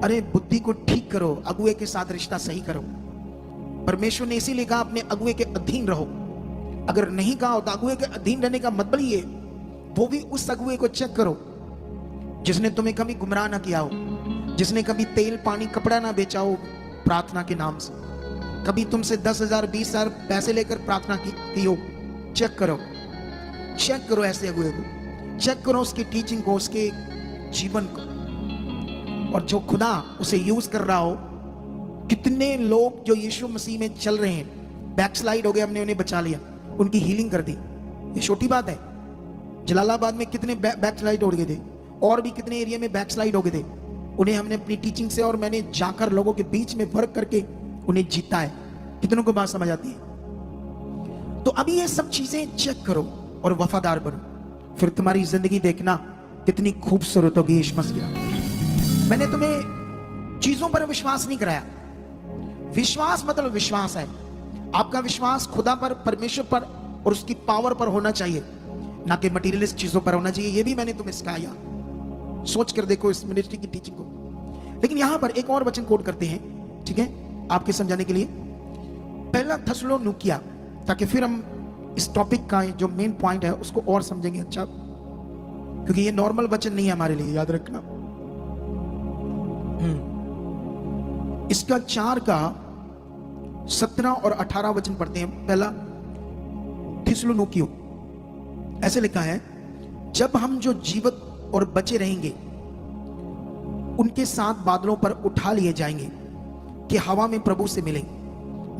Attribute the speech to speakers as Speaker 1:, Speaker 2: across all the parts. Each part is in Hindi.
Speaker 1: अरे बुद्धि को ठीक करो, अगुए के साथ रिश्ता सही करो। परमेश्वर ने इसीलिए कहा अपने अगुए के अधीन रहो। अगर नहीं कहा हो तो अगुए के अधीन रहने का मतलब ये, वो भी उस अगुए को चेक करो जिसने तुम्हें कभी गुमराह ना किया हो, जिसने कभी तेल पानी कपड़ा ना बेचा हो प्रार्थना के नाम से, कभी तुमसे 10,000 20,000 पैसे लेकर प्रार्थना की हो। चेक करो, चेक करो ऐसे अगुए को, चेक करो उसकी टीचिंग को, उसके जीवन को। और जो खुदा उसे यूज कर रहा हो, कितने लोग जो यीशु मसीह में चल रहे हैं बैकस्लाइड हो गए, हमने उन्हें बचा लिया, उनकी हीलिंग कर दी। ये छोटी बात है। जलालाबाद में कितने बैकस्लाइड हो गए थे, और भी कितने एरिया में बैकस्लाइड हो गए थे, उन्हें हमने अपनी टीचिंग से और मैंने जाकर लोगों के बीच में वर्क करके उन्हें जीता है। कितनों को बात समझ आती है? तो अभी ये सब चीजें चेक करो और वफादार बनो, फिर तुम्हारी जिंदगी देखना कितनी खूबसूरत होगी। यीशु मसीह, मैंने तुम्हें चीजों पर विश्वास नहीं कराया। विश्वास मतलब विश्वास है, आपका विश्वास खुदा पर, परमेश्वर पर और उसकी पावर पर होना चाहिए, ना कि मटीरियलिस्ट चीजों पर होना चाहिए। ये भी मैंने तुम्हें सिखाया, सोच कर देखो इस मिनिस्ट्री की टीचिंग को। लेकिन यहां पर एक और वचन कोट करते हैं, ठीक है, आपके समझाने के लिए। पहला थेसलोनिकिया, ताकि फिर हम इस टॉपिक का जो मेन पॉइंट है उसको और समझेंगे अच्छा, क्योंकि ये नॉर्मल वचन नहीं है हमारे लिए, याद रखना। इसका 4 का 17 और 18 वचन पढ़ते हैं। पहला थिस्सलुनीकियों, ऐसे लिखा है, जब हम जो जीवित और बचे रहेंगे उनके साथ बादलों पर उठा लिए जाएंगे कि हवा में प्रभु से मिलें।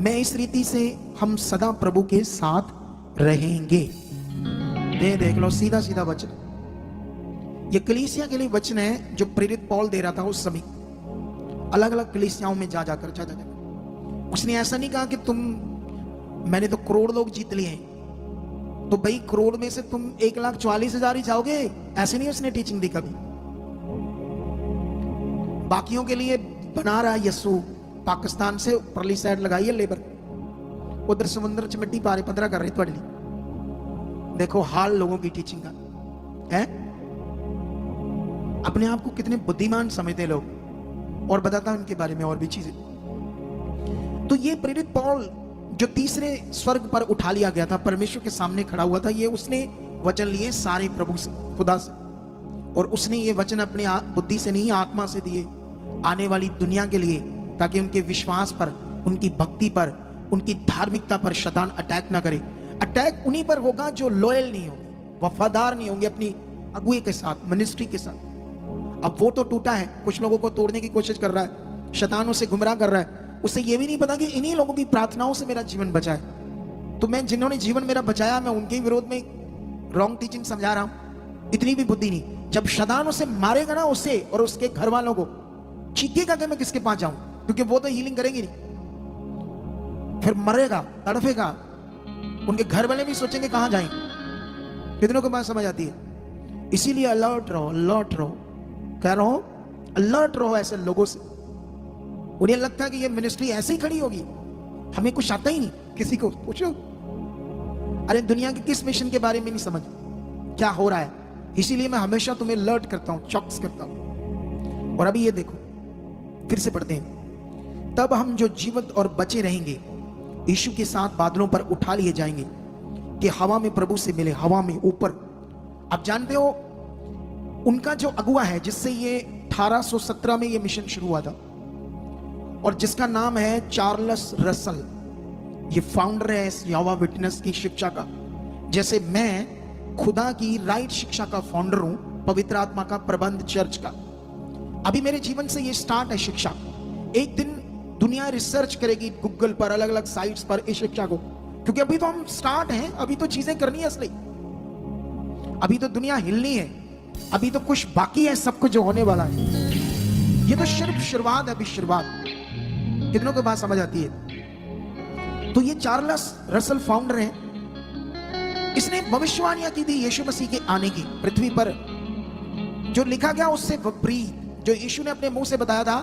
Speaker 1: मैं इस रीति से हम सदा प्रभु के साथ रहेंगे। देख लो, सीधा सीधा वचन। ये कलीसिया के लिए वचन है जो प्रेरित पौल दे रहा था उस समय, अलग अलग कलीसियाओं में जा जाकर। उसने ऐसा नहीं कहा कि मैंने तो करोड़ लोग जीत लिए हैं, तो भाई करोड़ में से तुम 1,44,000 ही जाओगे, ऐसे नहीं उसने टीचिंग दी कभी। बाकियों के लिए बना रहा यस्सु, पाकिस्तान से परली साइड लगाई है लेबर, उधर समुद्र च मिट्टी पारे 15 कर रहे थोड़े लिए। देखो हाल लोगों की टीचिंग का है। अपने आप को कितने बुद्धिमान समझते लोग, और बताता उनके बारे में और भी चीजें। तो ये प्रेरित पौल जो तीसरे स्वर्ग पर उठा लिया गया था, परमेश्वर के सामने खड़ा हुआ था, ये उसने वचन लिए सारे प्रभु से, खुदा से, और उसने ये वचन अपनी बुद्धि से नहीं आत्मा से दिए आने वाली दुनिया के लिए, ताकि उनके विश्वास पर, उनकी भक्ति पर, उनकी धार्मिकता पर शैतान अटैक ना करे। अटैक उन्हीं पर होगा जो लॉयल नहीं होंगे, वफादार नहीं होंगे अपनी अगुए के साथ, मिनिस्ट्री के साथ। अब वो तो टूटा है, कुछ लोगों को तोड़ने की कोशिश कर रहा है, शैतान उसे गुमराह कर रहा है। उसे ये भी नहीं पता कि इन्हीं लोगों की प्रार्थनाओं से मेरा जीवन बचा है, तो मैं जिन्होंने जीवन मेरा बचाया, मैं उनके विरोध में रॉन्ग टीचिंग समझा रहा हूं। इतनी भी बुद्धि नहीं। जब शैतान उसे मारेगा ना, उसे और उसके घर वालों को, चीखेगा कि मैं किसके पास जाऊं, क्योंकि वो तो हीलिंग करेंगे नहीं। फिर मरेगा, तड़फेगा, उनके घर वाले भी सोचेंगे कहां जाएं। कितनों को बात समझ आती है? इसीलिए अलर्ट रहो, अलर्ट रहो, कह रहा हूं अलर्ट रहो ऐसे लोगों से। उन्हें लगता है कि ये मिनिस्ट्री ऐसे ही खड़ी होगी, हमें कुछ आता ही नहीं। किसी को पूछो, अरे दुनिया के किस मिशन के बारे में नहीं समझ क्या हो रहा है। इसीलिए मैं हमेशा तुम्हें अलर्ट करता हूं, चौकस करता हूं। और अभी ये देखो, फिर से पढ़ते हैं, तब हम जो जीवित और बचे रहेंगे यीशु के साथ बादलों पर उठा लिए जाएंगे कि हवा में प्रभु से मिले, हवा में ऊपर। आप जानते हो उनका जो अगुआ है, जिससे ये 1817 में ये मिशन शुरू हुआ था, और जिसका नाम है चार्ल्स रसल, ये फाउंडर है इस यहोवा विटनेस की शिक्षा का। जैसे मैं खुदा की राइट शिक्षा का फाउंडर हूं, पवित्र आत्मा का प्रबंध चर्च का। अभी मेरे जीवन से ये स्टार्ट है शिक्षा। एक दिन दुनिया रिसर्च करेगी गूगल पर, अलग अलग साइट्स पर इस शिक्षा को, क्योंकि अभी तो हम स्टार्ट हैं, अभी तो चीजें करनी है असली, अभी तो दुनिया हिलनी है, अभी तो कुछ बाकी है, सब कुछ जो होने वाला है। ये तो सिर्फ शुरुआत है, अभी शुरुआत। कितनों को बात समझ आती है? तो ये चार्ल्स रसल फाउंडर है, इसने भविष्यवाणियां की थी यीशु मसीह के आने की पृथ्वी पर। जो लिखा गया उससे विपरीत, जो यीशु ने अपने मुंह से बताया था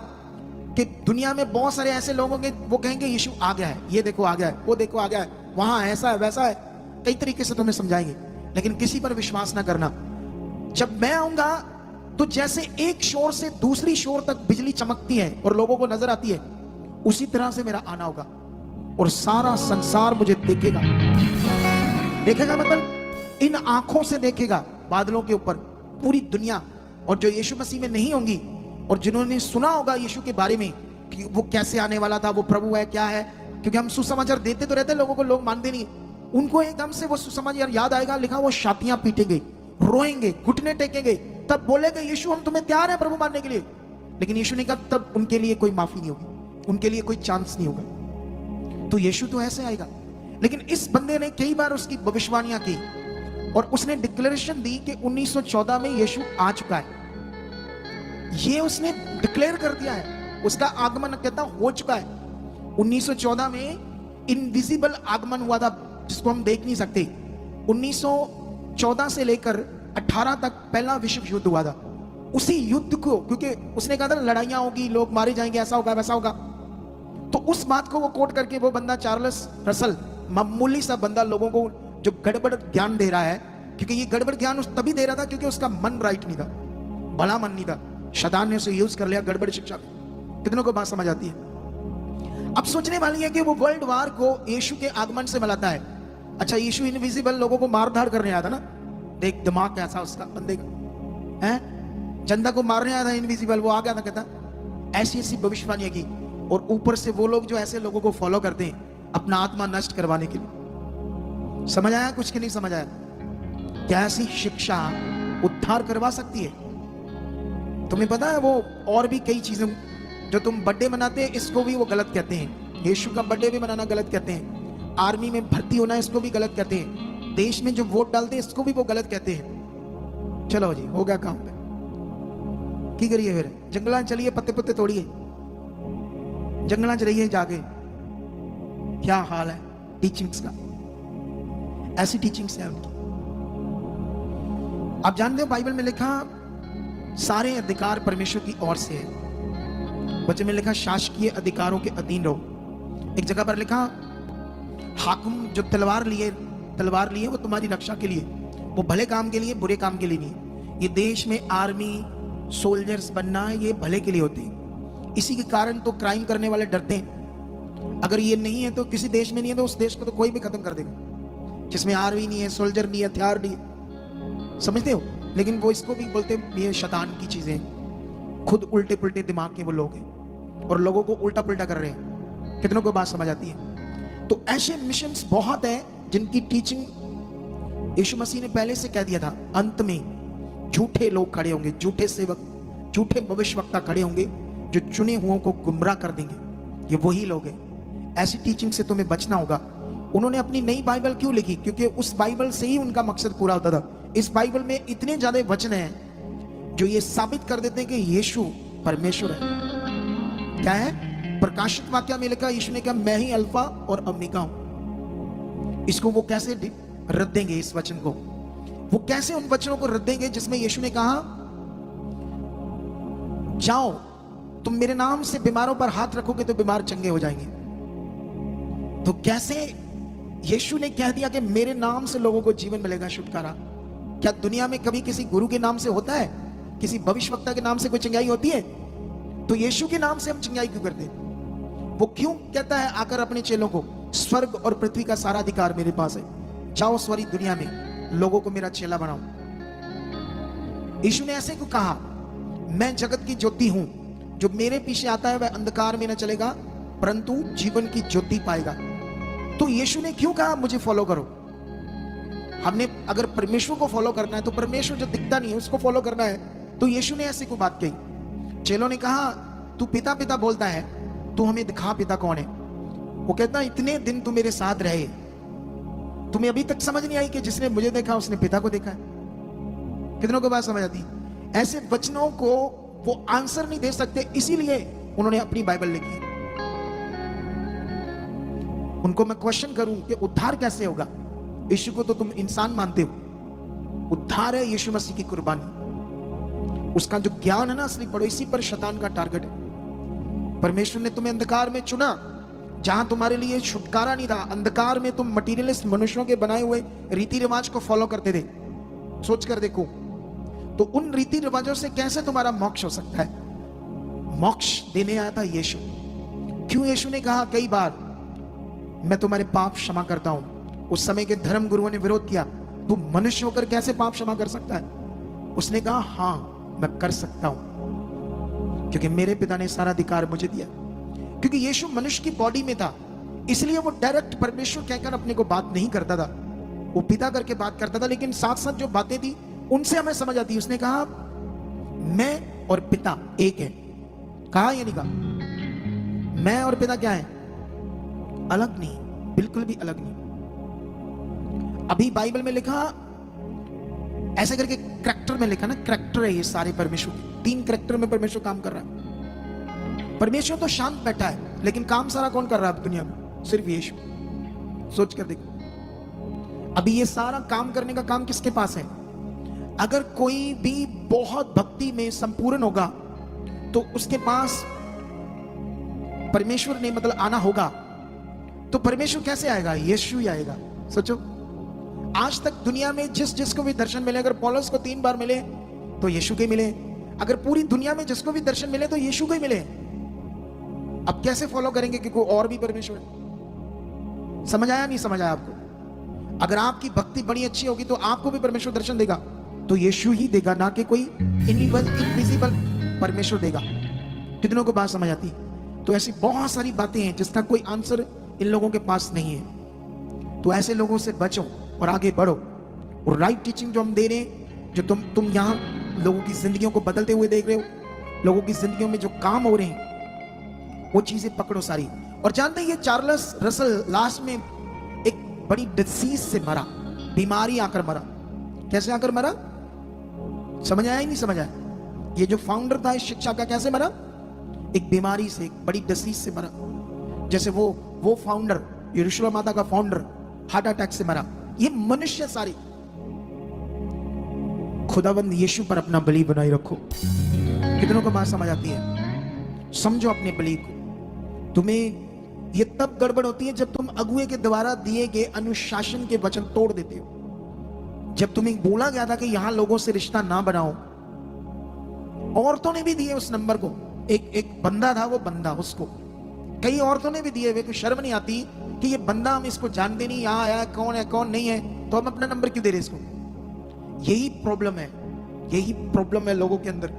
Speaker 1: कि दुनिया में बहुत सारे ऐसे लोग होंगे, वो कहेंगे यीशु आ गया है, ये देखो आ गया है, वो देखो आ गया है, वहां ऐसा है वैसा है, कई तरीके से तुम्हें समझाएंगे, लेकिन किसी पर विश्वास ना करना। जब मैं आऊंगा तो जैसे एक शोर से दूसरी शोर तक बिजली चमकती है और लोगों को नजर आती है, उसी तरह से मेरा आना होगा और सारा संसार मुझे देखेगा। देखेगा मतलब इन आंखों से देखेगा, बादलों के ऊपर पूरी दुनिया। और जो यीशु मसीह में नहीं होंगी और जिन्होंने सुना होगा यीशु के बारे में कि वो कैसे आने वाला था, वो प्रभु है, क्या है, क्योंकि हम सुसमाचार देते तो रहते हैं लोगों को, लोग मानते नहीं। उनको एकदम से वो सुसमाचार याद आएगा, लिखा वो छातियां पीटेंगे, रोएंगे, घुटने टेकेंगे, तब बोलेंगे यीशु हम तुम्हें तैयार है प्रभु मानने के लिए। लेकिन यीशु ने कहा तब उनके लिए कोई माफी नहीं होगी, उनके लिए कोई चांस नहीं होगा। तो यीशु तो ऐसे आएगा। लेकिन इस बंदे ने कई बार उसकी भविष्यवाणियां की और उसने डिक्लेरेशन दी कि 1914 में यीशु आ चुका है। ये उसने डिक्लेयर कर दिया है, उसका आगमन कहता हो चुका है। 1914 में इनविजिबल आगमन हुआ था जिसको हम देख नहीं सकते। 1914 से लेकर 18 तक पहला विश्व युद्ध हुआ था। उसी युद्ध को, क्योंकि उसने कहा था लड़ाइयां होगी, लोग मारे जाएंगे, ऐसा होगा वैसा होगा, तो उस बात को वो कोट करके वो बंदा चार्ल्स रसल, मामूली सा बंदा, लोगों को जो गड़बड़ ज्ञान दे रहा है, क्योंकि ये गड़बड़ ज्ञान उस तभी दे रहा था क्योंकि उसका मन राइट नहीं था, भला मन नहीं था। शैतान ने उसे यूज कर लिया गड़बड़ शिक्षा में। कितनों को बात समझ आती है? अब सोचने वाली है कि वो वर्ल्ड वार को यीशु के आगमन से मिलाता है। अच्छा, यीशु इनविजिबल लोगों को मार धाड़ करने आया था ना, देख दिमाग कैसा उसका बंदे का है, जनता को मारने आया था इनविजिबल, वो आ गया था, कहता ऐसी ऐसी भविष्यवाणियां की। और ऊपर से वो लोग जो ऐसे लोगों को फॉलो करते हैं अपना आत्मा नष्ट करवाने के लिए। समझ आया कुछ कि नहीं समझ आया? क्या ऐसी शिक्षा उद्धार करवा सकती है? तुम्हें पता है वो और भी कई चीजें जो तुम बर्थडे मनाते हैं, इसको भी वो गलत कहते हैं। यीशु का बर्थडे भी मनाना गलत कहते हैं। आर्मी में भर्ती होना इसको भी गलत कहते हैं। देश में जो वोट डालते हैं इसको भी वो गलत कहते हैं। चलो जी, हो गया काम पे की करिए, फिर जंगला चलिए, पत्ते पत्ते तोड़िए, जंगला चलिए जाके। क्या हाल है टीचिंग्स का? ऐसी टीचिंग्स है उनकी। आप जानते हो बाइबल में लिखा सारे अधिकार परमेश्वर की ओर से है। वचन में लिखा शासकीय अधिकारों के अधीन रहो। एक जगह पर लिखा हाकिम जो तलवार लिए वो तुम्हारी रक्षा के लिए, वो भले काम के लिए, बुरे काम के लिए नहीं। ये देश में आर्मी सोल्जर्स बनना ये भले के लिए होते हैं। इसी के कारण तो क्राइम करने वाले डरते हैं। अगर ये नहीं है तो किसी देश में नहीं है तो उस देश को तो कोई भी खत्म कर देगा जिसमें आर्मी नहीं है, सोल्जर नहीं है, हथियार नहीं है। समझते हो? लेकिन वो इसको भी बोलते हैं ये शैतान की चीजें। खुद उल्टे पुल्टे दिमाग के वो लोग हैं और लोगों को उल्टा पुल्टा कर रहे हैं। कितनों को बात समझ आती है? तो ऐसे मिशंस बहुत हैं जिनकी टीचिंग यीशु मसीह ने पहले से कह दिया था। अंत में झूठे लोग खड़े होंगे, झूठे सेवक, झूठे भविष्यवक्ता खड़े होंगे जो चुने हुओं को गुमराह कर देंगे। ये वही लोग हैं। ऐसी टीचिंग से तुम्हें बचना होगा। उन्होंने अपनी नई बाइबल क्यों लिखी? क्योंकि उस बाइबल से ही उनका मकसद पूरा होता था। इस बाइबल में इतने ज्यादा वचन हैं जो ये साबित कर देते हैं कि यीशु परमेश्वर है। क्या है? प्रकाशित वाक्य में लिखा, यीशु ने कहा मैं ही अल्फा और ओमेगा हूं। इसको वो कैसे रद्देंगे? इस वचन को वो कैसे उन वचनों को रद्देंगे जिसमें यीशु ने कहा जाओ तुम मेरे नाम से बीमारों पर हाथ रखोगे तो बीमार चंगे हो जाएंगे। तो कैसे यीशु ने कह दिया कि मेरे नाम से लोगों को जीवन मिलेगा, छुटकारा? क्या दुनिया में कभी किसी गुरु के नाम से होता है? किसी भविष्यवक्ता के नाम से कोई चंगाई होती है? तो यीशु के नाम से हम चंगाई क्यों करते हैं? वो क्यों कहता है आकर अपने चेलों को स्वर्ग और पृथ्वी का सारा अधिकार मेरे पास है, जाओ सारी दुनिया में लोगों को मेरा चेला बनाओ। यीशु ने ऐसे क्यों कहा? मैं जगत की ज्योति हूं, जो मेरे पीछे आता है वह अंधकार में न चलेगा परंतु जीवन की ज्योति पाएगा। तो यीशु ने क्यों कहा मुझे फॉलो करो? हमने अगर परमेश्वर को फॉलो करना है तो परमेश्वर जो दिखता नहीं है उसको फॉलो करना है। तो यीशु ने ऐसी कोई बात कही। चेलों ने कहा तू पिता पिता बोलता है, तू हमें दिखा पिता कौन है। वो कहता इतने दिन तू मेरे साथ रहे, तुम्हें अभी तक समझ नहीं आई कि जिसने मुझे देखा उसने पिता को देखा है? कितनों को बात समझ आती? ऐसे वचनों को वो आंसर नहीं दे सकते, इसीलिए उन्होंने अपनी बाइबल लिखी। उनको मैं क्वेश्चन करूं कि उद्धार कैसे होगा? यीशु को तो तुम इंसान मानते हो, उद्धार है यीशु मसीह की कुर्बानी। उसका जो ज्ञान है ना असली, पढ़ो, इसी पर शैतान का टारगेट है। परमेश्वर ने तुम्हें अंधकार में चुना जहां तुम्हारे लिए छुटकारा नहीं था। अंधकार में तुम मटीरियलिस्ट मनुष्यों के बनाए हुए रीति रिवाज को फॉलो करते थे। सोच कर देखो, तो उन रीति रिवाजों से कैसे तुम्हारा मोक्ष हो सकता है? मोक्ष देने आया था यीशु। क्यों यीशु ने कहा कई बार, मैं तुम्हारे पाप क्षमा करता हूं? उस समय के धर्म गुरुओं ने विरोध किया, तू मनुष्य होकर कैसे पाप क्षमा कर सकता है? उसने कहा हां, मैं कर सकता हूं, क्योंकि मेरे पिता ने सारा अधिकार मुझे दिया। क्योंकि यीशु मनुष्य की बॉडी में था, इसलिए वो डायरेक्ट परमेश्वर कहकर अपने को बात नहीं करता था, वो पिता करके बात करता था। लेकिन साथ साथ जो बातें थी उनसे हमें समझ आती। उसने कहा मैं और पिता एक है। कहा या नहीं कहा? मैं और पिता क्या है? अलग नहीं, बिल्कुल भी अलग नहीं। अभी बाइबल में लिखा ऐसे करके, करैक्टर में लिखा ना, करैक्टर है ये सारे परमेश्वर के। 3 करैक्टर में परमेश्वर काम कर रहा है। परमेश्वर तो शांत बैठा है, लेकिन काम सारा कौन कर रहा है दुनिया में? सिर्फ यीशु। सोच कर देखो, अभी ये सारा काम करने का काम किसके पास है? अगर कोई भी बहुत भक्ति में संपूर्ण होगा तो उसके पास परमेश्वर ने मतलब आना होगा। तो परमेश्वर कैसे आएगा? यीशु ही आएगा। सोचो, आज तक दुनिया में जिस जिसको भी दर्शन मिले, अगर पौलुस को 3 बार मिले तो यीशु के मिले, अगर पूरी दुनिया में जिसको भी दर्शन मिले तो यीशु के मिले। अब कैसे फॉलो करेंगे कि कोई और भी परमेश्वर है? समझ आया नहीं समझ आया आपको? अगर आपकी भक्ति बड़ी अच्छी होगी तो आपको भी परमेश्वर दर्शन देगा, तो यीशु ही देगा, ना कि कोई इनविजिबल परमेश्वर देगा। कितनों को बात समझ आती? तो ऐसी बहुत सारी बातें हैं जिसका कोई आंसर इन लोगों के पास नहीं है। तो ऐसे लोगों से बचो और आगे बढ़ो। और राइट टीचिंग जो हम दे रहे हैं, जो तुम यहाँ लोगों की जिंदगियों को बदलते हुए देख रहे हो, लोगों की जिंदगियों में जो काम हो रहे हैं वो चीजें पकड़ो सारी। और जानते हैं ये चार्ल्स रसल लास्ट में एक बड़ी डिसीज से मरा, बीमारी आकर मरा। कैसे आकर मरा? समझ आया ही नहीं समझ आया? ये जो फाउंडर था इस शिक्षा का, कैसे मरा? एक बीमारी से, एक बड़ी डिसीज से मरा। जैसे वो फाउंडर, यरूशलेम माता का फाउंडर हार्ट अटैक से मरा। ये मनुष्य सारी। खुदाबंद यीशु पर अपना बिलीव बनाए रखो। कितनों को बात समझ आती है? समझो अपने बिलीव को। तुम्हें ये तब गड़बड़ होती है जब तुम अगुए के द्वारा दिए गए अनुशासन के वचन तोड़ देते हो। जब तुम्हें बोला गया था कि यहां लोगों से रिश्ता ना बनाओ, औरतों ने भी दिए उस नंबर को। एक बंदा था, वो बंदा, उसको कई औरतों ने भी दिए हुए। कोई शर्म नहीं आती कि ये बंदा, हम इसको जानते नहीं, यहां आया कौन है कौन नहीं है, तो हम अपना नंबर क्यों दे रहे इसको? यही प्रॉब्लम है, यही प्रॉब्लम है लोगों के अंदर।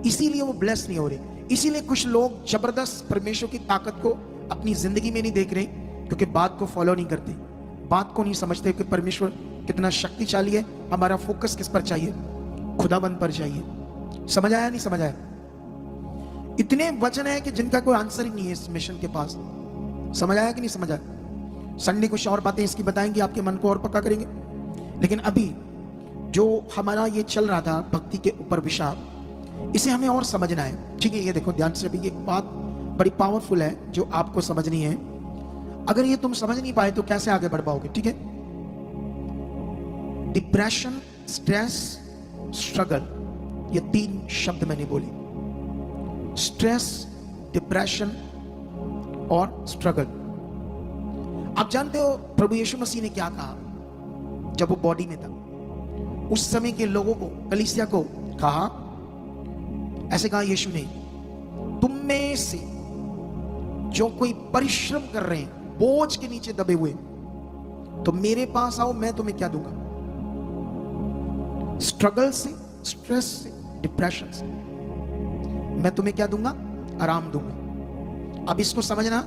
Speaker 1: इसीलिए वो ब्लेस नहीं हो रहे। इसीलिए कुछ लोग जबरदस्त परमेश्वर की ताकत को अपनी जिंदगी में नहीं देख रहे, क्योंकि बात को फॉलो नहीं करते, बात को नहीं समझते कि परमेश्वर कितना शक्तिशाली है। हमारा फोकस किस पर चाहिए? खुदाबंद पर चाहिए। समझ आया नहीं समझ आया? इतने वचन है कि जिनका कोई आंसर ही नहीं है इस मिशन के पास। समझ आया कि नहीं समझ आया? संडे कुछ और बातें इसकी बताएंगे, आपके मन को और पक्का करेंगे। लेकिन अभी जो हमारा ये चल रहा था भक्ति के ऊपर विषय, इसे हमें और समझना है। ठीक है, ये देखो ध्यान से, अभी ये बात बड़ी पावरफुल है जो आपको समझनी है। अगर ये तुम समझ नहीं पाए तो कैसे आगे बढ़ पाओगे? ठीक है, डिप्रेशन, स्ट्रेस, स्ट्रगल, ये 3 शब्द मैंने बोले। स्ट्रेस, डिप्रेशन और स्ट्रगल। आप जानते हो प्रभु यीशु मसीह ने क्या कहा जब वो बॉडी में था? उस समय के लोगों को, कलीसिया को कहा, ऐसे कहा यीशु ने, तुम में से जो कोई परिश्रम कर रहे हैं, बोझ के नीचे दबे हुए, तो मेरे पास आओ, मैं तुम्हें क्या दूंगा? स्ट्रगल से, स्ट्रेस से, डिप्रेशन से मैं तुम्हें क्या दूंगा? आराम दूंगा। अब इसको समझना,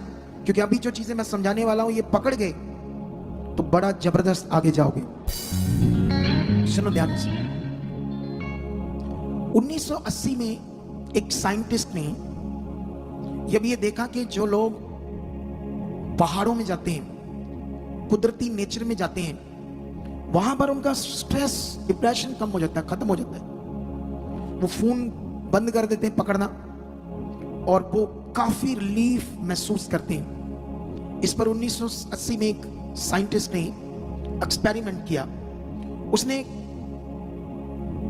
Speaker 1: क्योंकि अभी जो चीजें मैं समझाने वाला हूं ये पकड़ गए तो बड़ा जबरदस्त आगे जाओगे। सुनो ध्यान से। 1980 में एक साइंटिस्ट ने जब ये देखा कि जो लोग पहाड़ों में जाते हैं, कुदरती नेचर में जाते हैं, वहां पर उनका स्ट्रेस, डिप्रेशन कम हो जाता है, खत्म हो जाता है। वो फोन बंद कर देते हैं पकड़ना और वो काफी रिलीफ महसूस करते हैं। इस पर 1980 में एक साइंटिस्ट ने एक्सपेरिमेंट किया। उसने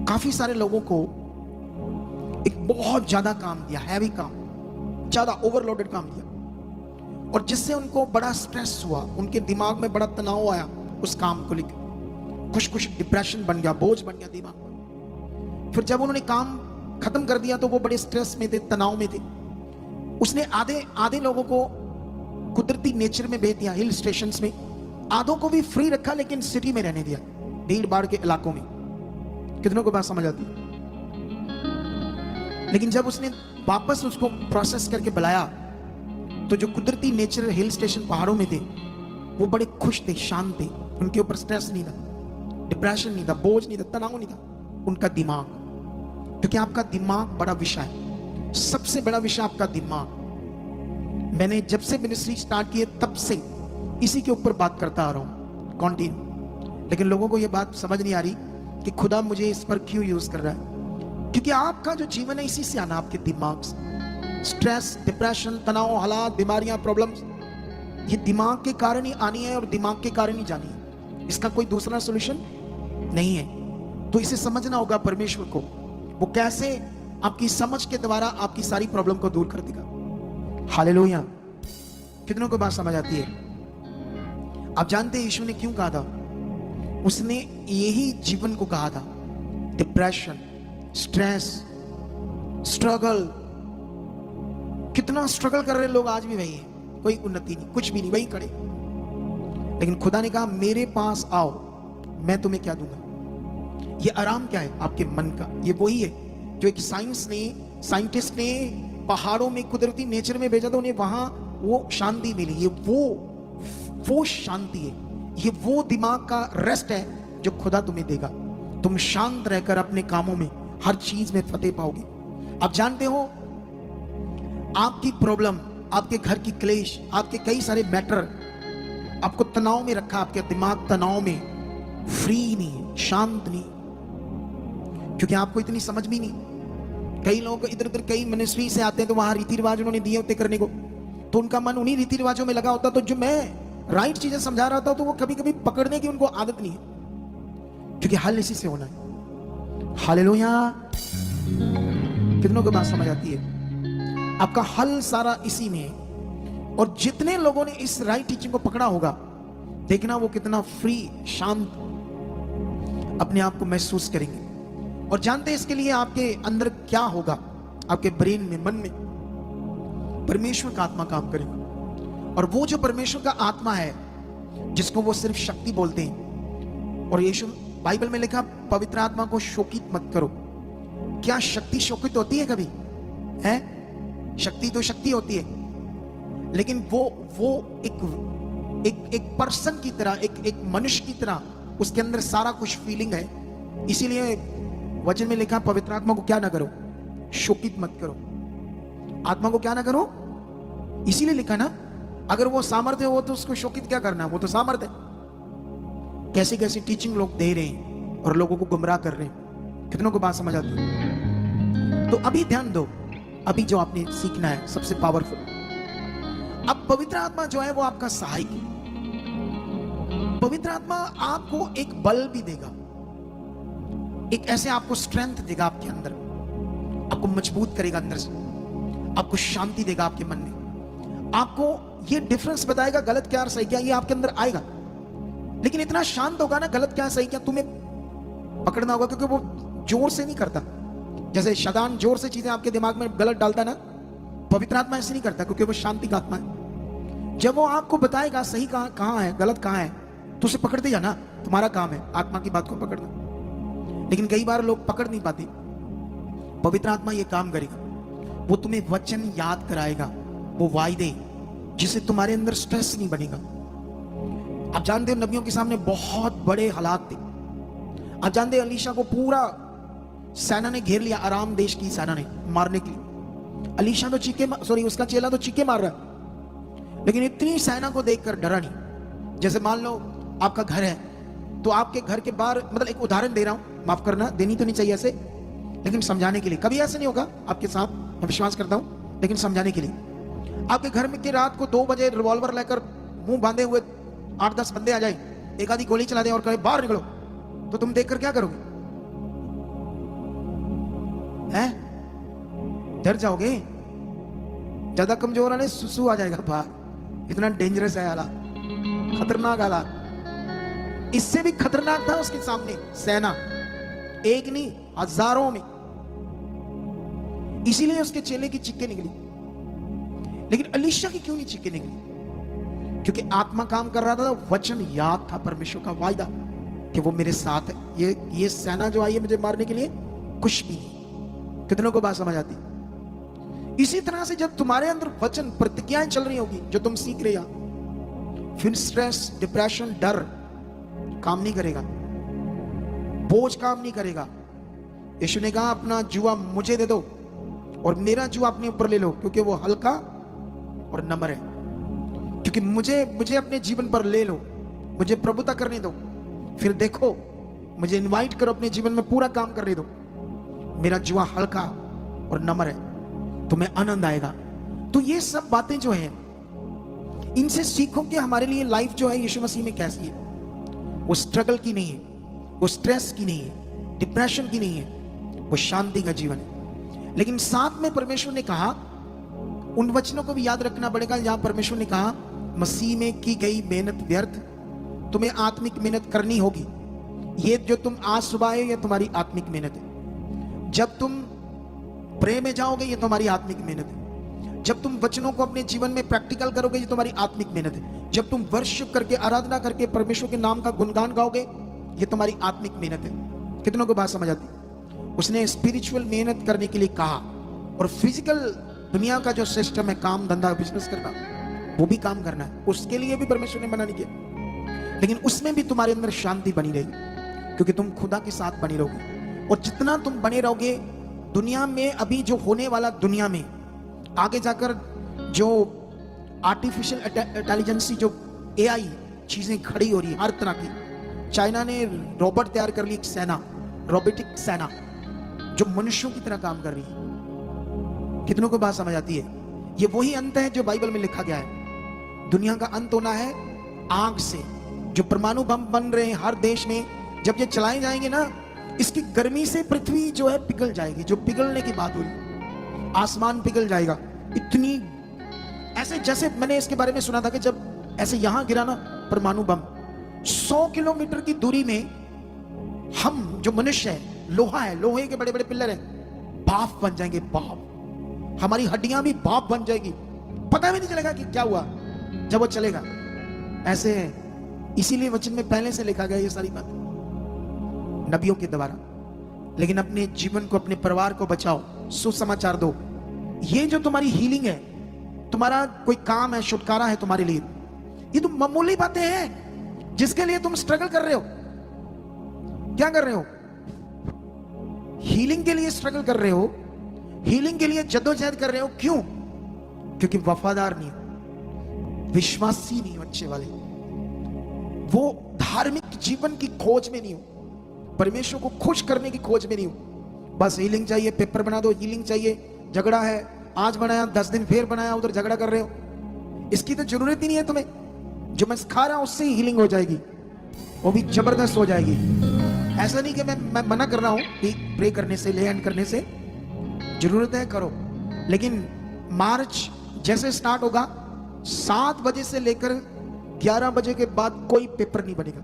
Speaker 1: काफी सारे लोगों को एक बहुत ज्यादा काम दिया, हैवी काम, ज्यादा ओवरलोडेड काम दिया, और जिससे उनको बड़ा स्ट्रेस हुआ, उनके दिमाग में बड़ा तनाव आया उस काम को लेकर, कुछ डिप्रेशन बन गया, बोझ बन गया दिमाग में। फिर जब उन्होंने काम खत्म कर दिया तो वो बड़े स्ट्रेस में थे, तनाव में थे। उसने आधे आधे लोगों को कुदरती नेचर में भेज दिया, हिल स्टेशंस में। आधों को भी फ्री रखा लेकिन सिटी में रहने दिया, भीड़ भाड़ के इलाकों में। कितनों को बात समझ आती है? लेकिन जब उसने वापस उसको प्रोसेस करके बुलाया तो जो कुदरती नेचर हिल स्टेशन पहाड़ों में थे वो बड़े खुश थे, शांत थे। उनके ऊपर स्ट्रेस नहीं था, डिप्रेशन नहीं था, बोझ नहीं था, तनाव नहीं था। उनका दिमाग, क्योंकि आपका दिमाग बड़ा विषय है, सबसे बड़ा विषय आपका दिमाग। मैंने जब से मिनिस्ट्री स्टार्ट की है तब से इसी के ऊपर बात करता आ रहा हूं कंटिन्यू। लेकिन लोगों को यह बात समझ नहीं आ रही कि खुदा मुझे इस पर क्यों यूज कर रहा है, क्योंकि आपका जो जीवन है इसी से आना, आपके दिमाग से। स्ट्रेस, डिप्रेशन, तनाव, हालात, बीमारियां, प्रॉब्लम्स, ये दिमाग के कारण ही आनी है और दिमाग के कारण ही जानी है। इसका कोई दूसरा सॉल्यूशन नहीं है। तो इसे समझना होगा परमेश्वर को, वो कैसे आपकी समझ के द्वारा आपकी सारी प्रॉब्लम को दूर कर देगा। हालेलुया। कितनों को बात समझ आती है? आप जानते हैं यीशु ने क्यों कहा था? उसने यही जीवन को कहा था। डिप्रेशन, स्ट्रेस, स्ट्रगल, कितना स्ट्रगल कर रहे लोग आज भी वही है, कोई उन्नति नहीं, कुछ भी नहीं, वही खड़े। लेकिन खुदा ने कहा मेरे पास आओ, मैं तुम्हें क्या दूंगा। ये आराम क्या है? आपके मन का। ये वही है जो एक साइंटिस्ट ने पहाड़ों में कुदरती नेचर में भेजा था, उन्हें वहां वो शांति मिली। ये वो शांति है, ये वो दिमाग का रेस्ट है जो खुदा तुम्हें देगा। तुम शांत रहकर अपने कामों में, हर चीज में फतेह पाओगे। आप जानते हो आपकी प्रॉब्लम, आपके घर की क्लेश, आपके कई सारे मैटर आपको तनाव में रखा, आपके दिमाग तनाव में, फ्री नहीं, शांत नहीं, क्योंकि आपको इतनी समझ भी नहीं। कई लोग इधर उधर कई मिनिस्ट्री से आते हैं तो वहां रीति रिवाज उन्होंने दिए होते करने को, तो उनका मन उन्हीं रीति रिवाजों में लगा होता। तो जो मैं राइट चीजें समझा रहा था तो वो कभी कभी पकड़ने की उनको आदत नहीं है, क्योंकि हल इसी से होना है। हालेलुया। कितनों को बात समझ आती है? आपका हल सारा इसी में है। और जितने लोगों ने इस राइट टीचिंग को पकड़ा होगा, देखना वो कितना फ्री, शांत अपने आप को महसूस करेंगे। और जानते हैं इसके लिए आपके अंदर क्या होगा? आपके ब्रेन में, मन में परमेश्वर का आत्मा काम करेगा। और वो जो परमेश्वर का आत्मा है, जिसको वो सिर्फ शक्ति बोलते हैं, और यीशु बाइबल में लिखा पवित्र आत्मा को शोकित मत करो। क्या शक्ति शोकित होती है कभी? है? शक्ति तो शक्ति होती है, लेकिन वो एक पर्सन की तरह, एक मनुष्य की तरह उसके अंदर सारा कुछ फीलिंग है। इसीलिए वचन में लिखा पवित्र आत्मा को क्या ना करो, शोकित मत करो। आत्मा को क्या ना करो, इसीलिए लिखा ना। अगर वो सामर्थ्य हो तो उसको शोकित क्या करना, वो तो सामर्थ्य है। कैसी कैसी टीचिंग लोग दे रहे हैं और लोगों को गुमराह कर रहे हैं। कितनों को बात समझ आती है? तो अभी ध्यान दो, अभी जो आपने सीखना है सबसे पावरफुल। अब पवित्र आत्मा जो है वो आपका सहायक है। पवित्र आत्मा आपको एक बल भी देगा, एक ऐसे आपको स्ट्रेंथ देगा आपके अंदर, आपको मजबूत करेगा अंदर से, आपको शांति देगा आपके मन में, आपको ये डिफरेंस बताएगा गलत क्या और सही क्या, ये आपके अंदर आएगा। लेकिन इतना शांत होगा ना, गलत क्या सही क्या तुम्हें पकड़ना होगा, क्योंकि वो जोर से नहीं करता। जैसे शैतान जोर से चीजें आपके दिमाग में गलत डालता है ना, पवित्र आत्मा ऐसे नहीं करता, क्योंकि वो शांति का आत्मा है। जब वो आपको बताएगा सही कहां है, गलत कहां है, तो उसे पकड़ते जाना। तुम्हारा काम है आत्मा की बात को पकड़ना। लेकिन कई बार लोग पकड़ नहीं पाते। पवित्र आत्मा ये काम करेगा, वो तुम्हें वचन याद कराएगा, वो वायदे, जिससे तुम्हारे अंदर स्ट्रेस नहीं बनेगा। आप जानते हो नबियों के सामने बहुत बड़े हालात थे। आप जानते हैं अलीशा को पूरा सेना ने घेर लिया, आराम देश की सेना ने मारने के लिए। अलीशा तो उसका चेला तो चीखे मार रहा है, लेकिन इतनी सेना को देखकर डरा नहीं। जैसे मान लो आपका घर है, तो आपके घर के बाहर, मतलब एक उदाहरण दे रहा हूं, माफ करना, देनी तो नहीं चाहिए ऐसे, लेकिन समझाने के लिए। कभी ऐसे नहीं होगा आपके साथ, मैं विश्वास करता हूं, लेकिन समझाने के लिए। आपके घर में की रात को 2 बजे रिवॉल्वर लेकर मुंह बांधे हुए 8-10 बंदे आ जाए, एक आधी गोली चला दे और कहे बाहर निकलो, तो तुम देखकर क्या करोगे? हैं? डर जाओगे? ज्यादा कमजोर आने सुसु आ जाएगा बाहर। इतना डेंजरस है हालात, खतरनाक हालात। इससे भी खतरनाक था उसके सामने सेना, एक नहीं हजारों में। इसीलिए उसके चेले की चिक्के निकली, लेकिन अलीशा की क्यों नहीं चिक्के निकली? क्योंकि आत्मा काम कर रहा था, वचन याद था, परमेश्वर का वायदा कि वो मेरे साथ है। ये सेना जो आई है मुझे मारने के लिए, कुछ भी नहीं। कितनों को बात समझ आती? इसी तरह से जब तुम्हारे अंदर वचन, प्रतिज्ञाएं चल रही होगी जो तुम सीख रहे हो, फिर स्ट्रेस, डिप्रेशन, डर काम नहीं करेगा, बोझ काम नहीं करेगा। यीशु ने कहा अपना जुआ मुझे दे दो और मेरा जुआ अपने ऊपर ले लो, क्योंकि वो हल्का और नम्र है। क्योंकि मुझे अपने जीवन पर ले लो, मुझे प्रभुता करने दो, फिर देखो, मुझे इनवाइट करो अपने जीवन में, पूरा काम करने दो। मेरा जुआ हल्का और नम्र है, तुम्हें आनंद आएगा। तो ये सब बातें जो हैं, इनसे सीखो कि हमारे लिए लाइफ जो है यीशु मसीह में कैसी है। वो स्ट्रगल की नहीं है, वो स्ट्रेस की नहीं है, डिप्रेशन की नहीं है, वो शांति का जीवन है। लेकिन साथ में परमेश्वर ने कहा, उन वचनों को भी याद रखना पड़ेगा जहां परमेश्वर ने कहा मसीह में की गई मेहनत व्यर्थ, तुम्हें आत्मिक मेहनत करनी होगी। ये जो तुम आज सुबह आए, ये तुम्हारी आत्मिक मेहनत है। जब तुम प्रे में जाओगे, ये तुम्हारी आत्मिक मेहनत है। जब तुम वचनों को अपने जीवन में प्रैक्टिकल करोगे, ये तुम्हारी आत्मिक मेहनत है। जब तुम वर्शिप करके, आराधना करके परमेश्वर के नाम का गुणगान गाओगे, ये तुम्हारी आत्मिक मेहनत है। कितनों को बात समझ आती? उसने स्पिरिचुअल मेहनत करने के लिए कहा, और फिजिकल दुनिया का जो सिस्टम है, काम धंधा बिजनेस करना, वो भी काम करना है, उसके लिए भी परमेश्वर ने मना नहीं किया। लेकिन उसमें भी तुम्हारे अंदर शांति बनी रहेगी, क्योंकि तुम खुदा के साथ बने रहोगे। और जितना तुम बने रहोगे, दुनिया में अभी जो होने वाला, दुनिया में आगे जाकर जो आर्टिफिशियल इंटेलिजेंस, जो एआई चीजें खड़ी हो रही है हर तरह की। चाइना ने रोबोट तैयार कर ली, एक सेना, रोबोटिक सेना, जो मनुष्यों की तरह काम कर रही है। कितनों को बात समझ आती है? ये वही अंत है जो बाइबल में लिखा गया है। दुनिया का अंत होना है आग से। जो परमाणु बम बन रहे हैं हर देश में, जब ये चलाए जाएंगे ना, इसकी गर्मी से पृथ्वी जो है पिघल जाएगी। जो पिघलने की बात हुई, आसमान पिघल जाएगा। इतनी ऐसे, जैसे मैंने इसके बारे में सुना था कि जब ऐसे यहां गिरा ना परमाणु बम, 100 किलोमीटर की दूरी में हम जो मनुष्य है, लोहा है, लोहे के बड़े बड़े पिलर है, भाप बन जाएंगे, भाप। हमारी हड्डियां भी भाप बन जाएगी, पता भी नहीं चलेगा कि क्या हुआ जब वो चलेगा। ऐसे है। इसीलिए वचन में पहले से लिखा गया ये सारी बात नबियों के द्वारा। लेकिन अपने जीवन को, अपने परिवार को बचाओ, सुसमाचार दो। ये जो तुम्हारी हीलिंग है, तुम्हारा कोई काम है, छुटकारा है तुम्हारे लिए, ये तो मामूली बातें हैं जिसके लिए तुम स्ट्रगल कर रहे हो। क्या कर रहे हो? हीलिंग के लिए स्ट्रगल कर रहे हो, हीलिंग के लिए जद्दोजहद कर रहे हो। क्यों? क्योंकि वफादार नहीं हो, विश्वासी नहीं हो, अच्छे वाले, वो धार्मिक जीवन की खोज में नहीं हो, परमेश्वर को खुश करने की खोज में नहीं हो। बस हीलिंग चाहिए, पेपर बना दो, हीलिंग चाहिए, झगड़ा है, आज बनाया 10 दिन फिर बनाया, उधर झगड़ा कर रहे हो। इसकी तो जरूरत ही नहीं है तुम्हें। जो मैं सिखा रहा हूं उससे ही हीलिंग हो जाएगी, वो भी जबरदस्त हो जाएगी। ऐसा नहीं कि मैं मना कर रहा हूं कि प्रे करने से, ले हैंड करने से, जरूरत है करो। लेकिन मार्च जैसे स्टार्ट होगा, 7 बजे से लेकर 11 बजे के बाद कोई पेपर नहीं बनेगा।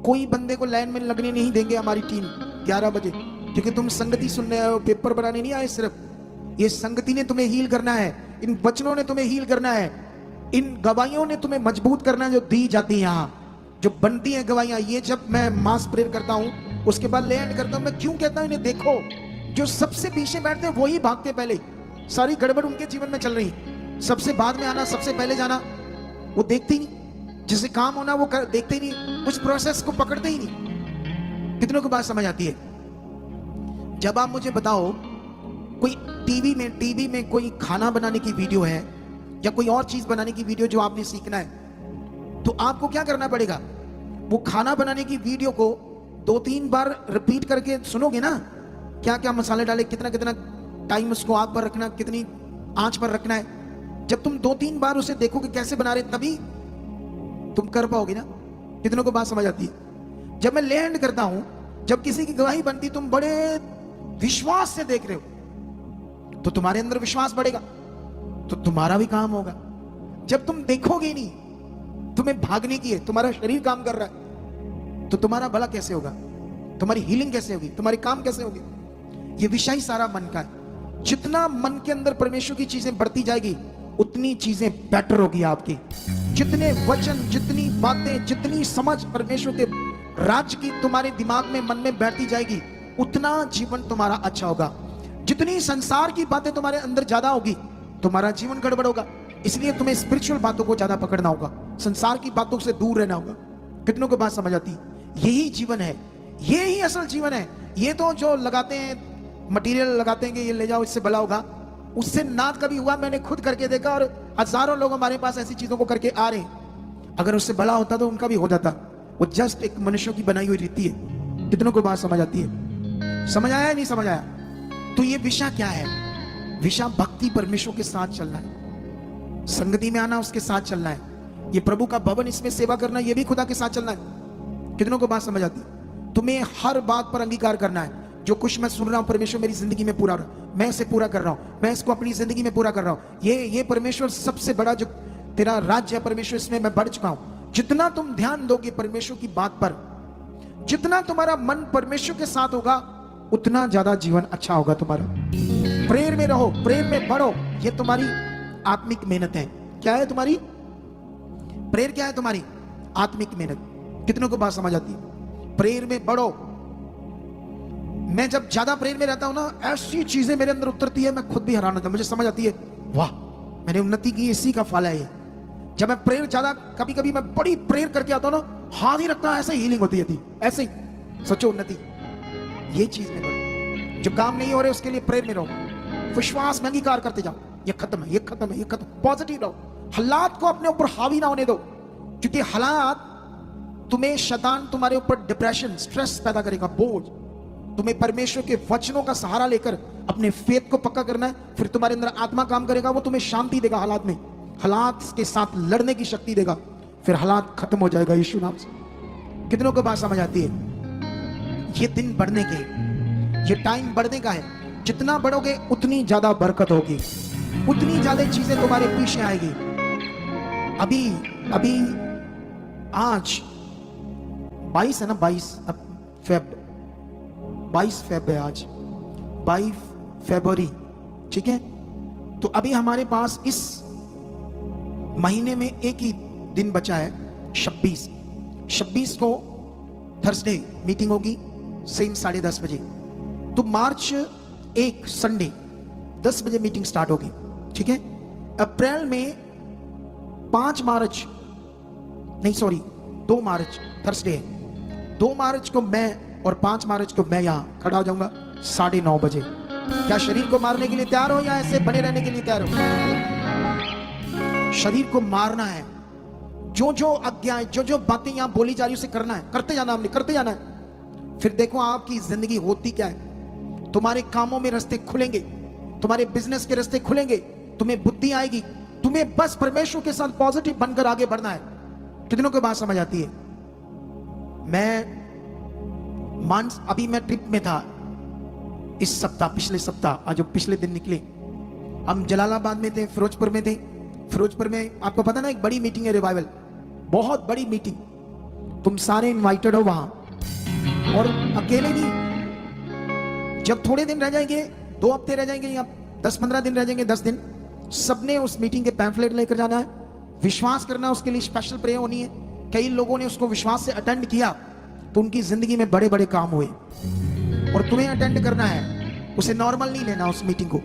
Speaker 1: कोई बंदे को लाइन में लगने नहीं देंगे हमारी टीम 11 बजे, क्योंकि तुम संगति सुनने आए हो, पेपर बनाने नहीं आए। सिर्फ ये संगति ने तुम्हें हील करना है, इन वचनों ने तुम्हें हील करना है, इन गवाहियों ने तुम्हें मजबूत करना है जो दी जाती है यहाँ, जो बनती है गवाहियां। ये जब मैं मास प्रेयर करता हूँ, उसके बाद ले एंड करता हूँ, मैं क्यों कहता हूँ इन्हें देखो, जो सबसे पीछे बैठते हैं वही भागते पहले। सारी गड़बड़ उनके जीवन में चल रही। सबसे बाद में आना, सबसे पहले जाना, वो देखते ही नहीं। जिसे काम होना वो देखते ही नहीं, उस प्रोसेस को पकड़ते ही नहीं। कितनों को बात समझ आती है? जब आप मुझे बताओ कोई टीवी में कोई खाना बनाने की वीडियो है या कोई और चीज बनाने की वीडियो जो आपने सीखना है, तो आपको क्या करना पड़ेगा? वो खाना बनाने की वीडियो को 2-3 बार रिपीट करके सुनोगे ना, क्या क्या मसाले डाले, कितना कितना टाइम उसको आग पर रखना, कितनी आंच पर रखना है। जब तुम 2-3 बार उसे देखोगे कैसे बना रहे, तभी तुम कर पाओगे ना। कितनों को बात समझ आती है? जब मैं ले हैंड करता हूं, जब किसी की गवाही बनती, तुम बड़े विश्वास से देख रहे हो, तो तुम्हारे अंदर विश्वास बढ़ेगा, तो तुम्हारा भी काम होगा। जब तुम देखोगे ही नहीं, तुम्हें भागने की है, तुम्हारा शरीर काम कर रहा है, तो तुम्हारा भला कैसे होगा? तुम्हारी हीलिंग कैसे होगी? तुम्हारी काम कैसे होगी? ये विषय सारा मन का है। जितना मन के अंदर परमेश्वर की चीजें बढ़ती जाएगी उतनी चीजें बेटर होगी आपकी। जितने वचन, जितनी बातें, जितनी समझ परमेश्वर के राज्य की तुम्हारे दिमाग में, मन में बैठती जाएगी उतना जीवन तुम्हारा अच्छा होगा। जितनी संसार की बातें तुम्हारे अंदर ज्यादा होगी तुम्हारा जीवन गड़बड़ होगा। इसलिए तुम्हें स्पिरिचुअल बातों को ज्यादा पकड़ना होगा, संसार की बातों से दूर रहना होगा। कितनों को बात समझ आती? यही जीवन है, यही असल जीवन है। ये तो जो लगाते हैं मटेरियल लगाते हैं कि ये ले जाओ इससे भला होगा, उससे ना कभी हुआ। मैंने खुद करके देखा और हजारों लोग हमारे पास ऐसी चीजों को करके आ रहे हैं। अगर उससे भला होता तो उनका भी हो जाता। वो जस्ट एक मनुष्यों की बनाई हुई रीति है। कितनों को बात समझ आती है? समझ आया या नहीं समझ आया? तो ये विषय क्या है? विषय भक्ति, परमेश्वर के साथ चलना है, संगति में आना, उसके साथ चलना है। ये प्रभु का भवन, इसमें सेवा करना, ये भी खुदा के साथ चलना है। कितनों को बात समझ आती? तुम्हें हर बात पर अंगीकार करना है। जो कुछ मैं सुन रहा हूं परमेश्वर मेरी जिंदगी में पूरा, मैं इसे पूरा कर रहा हूं, मैं इसको अपनी जिंदगी में पूरा कर रहा हूं। ये परमेश्वर सबसे बड़ा जो तेरा राज्य है परमेश्वर, इसमें मैं बढ़ चुका हूं। जितना तुम ध्यान दोगे परमेश्वर की बात पर, जितना तुम्हारा मन परमेश्वर के साथ होगा उतना ज्यादा जीवन अच्छा होगा तुम्हारा। प्रेयर में रहो, प्रेयर में बढ़ो। ये तुम्हारी आत्मिक मेहनत है। क्या है तुम्हारी प्रेयर? क्या है तुम्हारी आत्मिक मेहनत? कितनों को बात समझ आती है? प्रेयर में बढ़ो। मैं जब ज्यादा प्रेयर में रहता हूं ना, ऐसी चीजें मेरे अंदर उतरती है, मैं खुद भी हैरान होता हूं। मुझे समझ आती है, वाह मैंने उन्नति की, इसी का फल है ये। जब मैं प्रेयर ज्यादा, कभी कभी मैं बड़ी प्रेयर करके आता हूं ना, हाथ ही रखता हूं, ऐसे हीलिंग होती है, ऐसे ही। सोचो उन्नति, ये चीज में बढ़ो। जो काम नहीं हो रहे उसके लिए प्रेयर में रहो, विश्वास में अंगीकार करते जाओ, ये खत्म है, ये खत्म है, ये खत्म। पॉजिटिव रहो, हालात को अपने ऊपर हावी ना होने दो, क्योंकि हालात तुम्हें, शैतान तुम्हारे ऊपर डिप्रेशन, स्ट्रेस पैदा करेगा, बोझ। तुम्हें परमेश्वर के वचनों का सहारा लेकर अपने फेथ को पक्का करना है। फिर तुम्हारे अंदर आत्मा काम करेगा, वो तुम्हें शांति देगा हालात में, हालात के साथ लड़ने की शक्ति देगा। फिर हालात खत्म हो जाएगा यीशु नाम से। कितनों को बात समझ आती है? ये दिन बढ़ने के, ये टाइम बढ़ने का है। जितना बढ़ोगे उतनी ज्यादा बरकत होगी, उतनी ज्यादा चीजें तुम्हारे पीछे आएगी। अभी आज 22 है ना, 22 फेब है आज, 22 फरवरी, ठीक है। तो अभी हमारे पास इस महीने में एक ही दिन बचा है, 26 को थर्सडे मीटिंग होगी, सेम 10:30 बजे। तो मार्च 1 संडे 10 बजे मीटिंग स्टार्ट होगी, ठीक है। अप्रैल में 2 मार्च थर्सडे है। 2 मार्च को मैं और 5 मार्च को मैं यहां खड़ा हो जाऊंगा 9:30 बजे। क्या शरीर को मारने के लिए तैयार हो या ऐसे बने रहने के लिए तैयार हो? शरीर को मारना है। जो अज्ञान, जो बातें यहां बोली जा रही उसे करना है, करते जाना, हमने करते जाना है। फिर देखो आपकी जिंदगी होती क्या है। तुम्हारे कामों में रास्ते खुलेंगे, तुम्हारे बिजनेस के रास्ते खुलेंगे, तुम्हें बुद्धि आएगी। तुम्हें बस परमेश्वर के साथ पॉजिटिव बनकर आगे बढ़ना है। कितनों को बात समझ आती है? अभी मैं ट्रिप में था इस सप्ताह, पिछले सप्ताह, आज जो पिछले दिन निकले, हम जलालाबाद में थे, फिरोजपुर में थे। फिरोजपुर में आपको पता ना एक बड़ी मीटिंग है, रिवाइवल, बहुत बड़ी मीटिंग। तुम सारे इनवाइटेड हो वहां, और अकेले नहीं। जब थोड़े दिन रह जाएंगे, 2 हफ्ते रह जाएंगे या 10-15 दिन रह जाएंगे, 10 दिन, सबने उस मीटिंग के पैम्फलेट लेकर जाना है, विश्वास करना है, उसके लिए स्पेशल प्रेयर होनी है। कई लोगों ने उसको विश्वास से अटेंड किया तो उनकी जिंदगी में बड़े बड़े काम हुए, और तुम्हें अटेंड करना है, उसे नॉर्मल नहीं लेना उस मीटिंग को,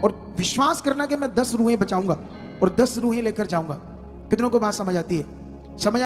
Speaker 1: और विश्वास करना कि मैं 10 रूहें बचाऊंगा और 10 रूहें लेकर जाऊंगा। कितनों को बात समझ आती है? समझ